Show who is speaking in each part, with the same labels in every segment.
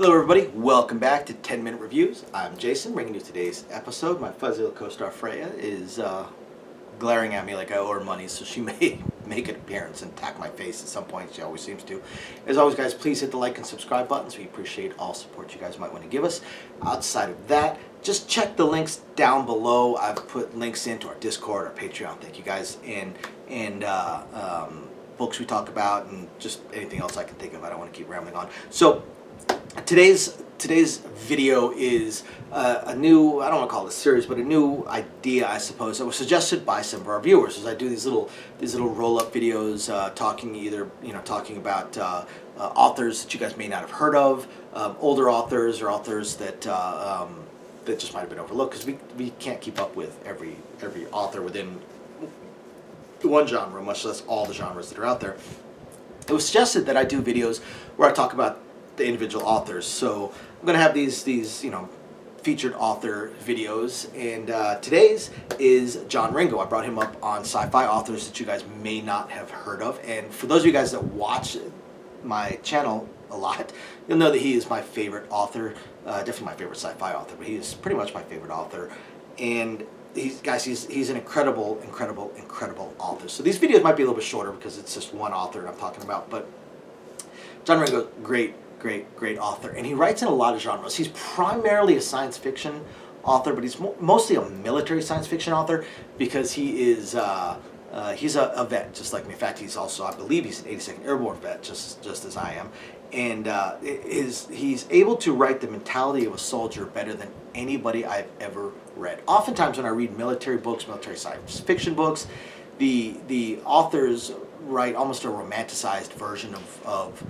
Speaker 1: Hello everybody, welcome back to 10 Minute Reviews. I'm Jason, bringing you today's episode. My fuzzy little co-star Freya is glaring at me like I owe her money, so she may make an appearance and attack my face at some point. She always seems to. As always, guys, please hit the like and subscribe buttons. We appreciate all support you guys might want to give us. Outside of that, just check the links down below. I've put links into our Discord, our Patreon. Thank you guys, and books we talk about, and just anything else I can think of. I don't want to keep rambling on. So today's video is a new, I don't want to call it a series, but a new idea, I suppose, that was suggested by some of our viewers. As I do these little roll-up videos, talking about authors that you guys may not have heard of, older authors or authors that that just might have been overlooked, because we can't keep up with every author within one genre, much less all the genres that are out there. It was suggested that I do videos where I talk about the individual authors. So I'm going to have these featured author videos, and today's is John Ringo. I brought him up on sci-fi authors that you guys may not have heard of, and for those of you guys that watch my channel a lot, you'll know that he is my favorite author, definitely my favorite sci-fi author, but he is pretty much my favorite author. And he's an incredible author. So these videos might be a little bit shorter because it's just one author I'm talking about, but John Ringo, great author, and he writes in a lot of genres. He's primarily a science fiction author, but he's mostly a military science fiction author, because he is he's a vet just like me. In fact, he's also, I believe, he's an 82nd Airborne vet, just as I am, and he's able to write the mentality of a soldier better than anybody I've ever read. Oftentimes when I read military books, military science fiction books, the authors write almost a romanticized version of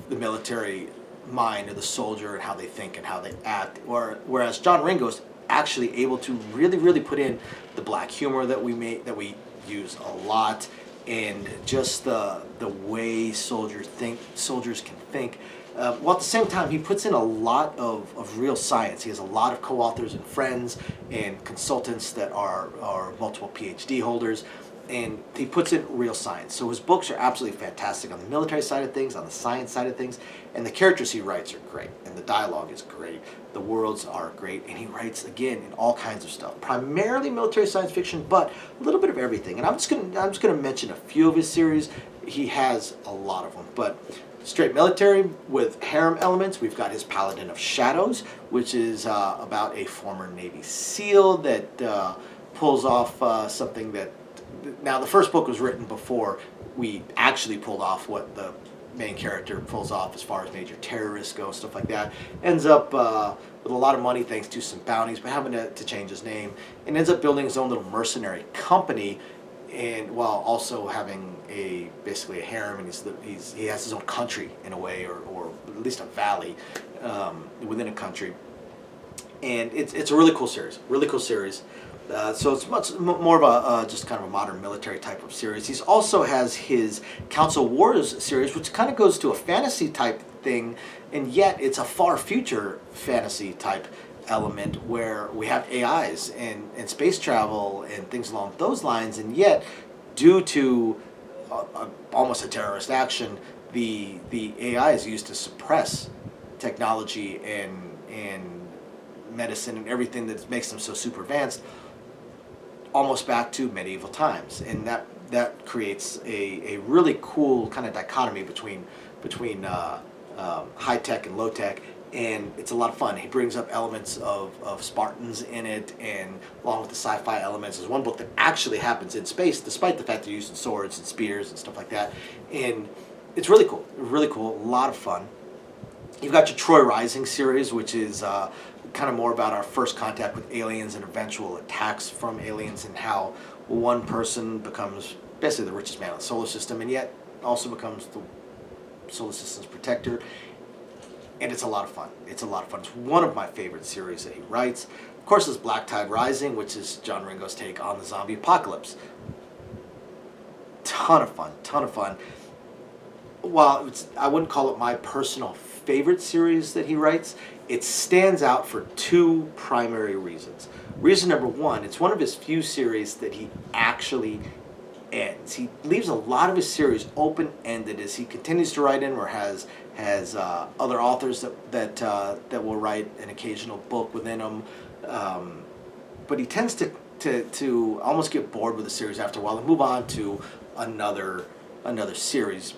Speaker 1: the military mind of the soldier and how they think and how they act, whereas John Ringo's actually able to really put in the black humor that we use a lot, and just the way soldiers can think, while at the same time he puts in a lot of real science. He has a lot of co-authors and friends and consultants that are multiple PhD holders, and he puts in real science. So his books are absolutely fantastic on the military side of things, on the science side of things, and the characters he writes are great, and the dialogue is great, the worlds are great, and he writes, again, in all kinds of stuff, primarily military science fiction, but a little bit of everything. And I'm just gonna mention a few of his series. He has a lot of them, but straight military with harem elements. We've got his Paladin of Shadows, which is about a former Navy SEAL that pulls off something that, now the first book was written before we actually pulled off what the main character pulls off as far as major terrorists go, stuff like that. Ends up with a lot of money thanks to some bounties, but having to change his name, and ends up building his own little mercenary company, and while also having basically a harem, and he has his own country in a way, or at least a valley within a country. And it's a really cool series, so it's much more of just kind of a modern military type of series. He also has his Council Wars series, which kind of goes to a fantasy type thing, and yet it's a far future fantasy type element where we have AIs and space travel and things along those lines, and yet due to almost a terrorist action, the AI is used to suppress technology and medicine and everything that makes them so super advanced, almost back to medieval times. And that creates a really cool kind of dichotomy between high tech and low tech, and it's a lot of fun. He brings up elements of Spartans in it, and along with the sci-fi elements. There's one book that actually happens in space, despite the fact they're using swords and spears and stuff like that, and it's really cool, a lot of fun. You've got your Troy Rising series, which is kind of more about our first contact with aliens and eventual attacks from aliens, and how one person becomes basically the richest man in the solar system, and yet also becomes the solar system's protector. And it's a lot of fun. It's one of my favorite series that he writes. Of course, there's Black Tide Rising, which is John Ringo's take on the zombie apocalypse. Ton of fun. While I wouldn't call it my personal favorite series that he writes, it stands out for two primary reasons. Reason number one, it's one of his few series that he actually ends. He leaves a lot of his series open-ended as he continues to write in, or has has other authors that will write an occasional book within him, but he tends to almost get bored with the series after a while and move on to another series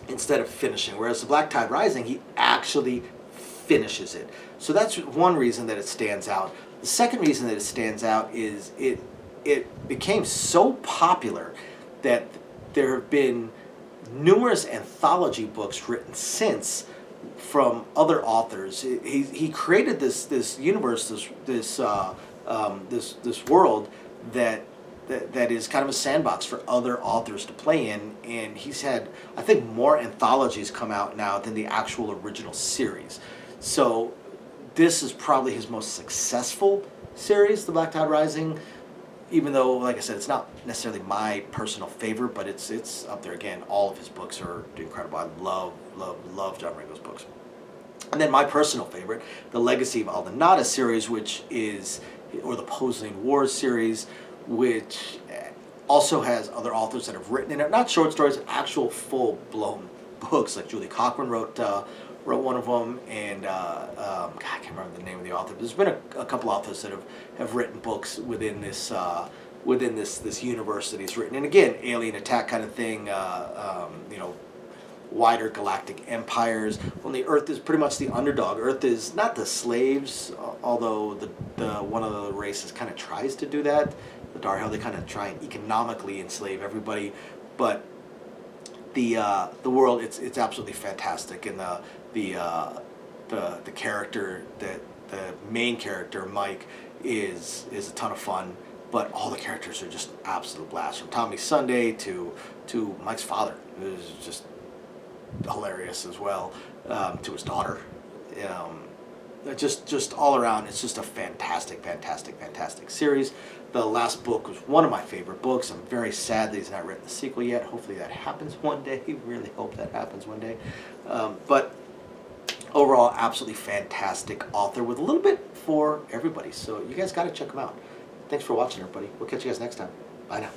Speaker 1: instead of finishing. Whereas the Black Tide Rising, he actually finishes it. So that's one reason that it stands out. The second reason that it stands out is it became so popular that there have been numerous anthology books written since from other authors. He created this universe, this world that is kind of a sandbox for other authors to play in, and he's had, I think, more anthologies come out now than the actual original series. So this is probably his most successful series, The Black Tide Rising, even though, like I said, it's not necessarily my personal favorite, but it's up there again. All of his books are incredible. I love John Ringo's books. And then my personal favorite, the Legacy of Aldenata series, which is, or the Posling Wars series, which also has other authors that have written in it, not short stories, actual full-blown books. Like Julie Cochran wrote one of them, and God, I can't remember the name of the author. But there's been a couple authors that have written books within this universe that he's written. And again, alien attack kind of thing. Wider galactic empires. When the Earth is pretty much the underdog. Earth is not the slaves, although the one of the races kind of tries to do that. The Darhel, they kind of try and economically enslave everybody, but the world, it's absolutely fantastic, and the character, the main character, Mike, is a ton of fun. But all the characters are just an absolute blast, from Tommy Sunday to Mike's father, who's just hilarious as well, to his daughter. Just all around, it's just a fantastic series. The last book was one of my favorite books. I'm very sad that he's not written the sequel yet. Hopefully that happens one day. Really hope that happens one day. But overall, absolutely fantastic author with a little bit for everybody. So you guys got to check him out. Thanks for watching, everybody. We'll catch you guys next time. Bye now.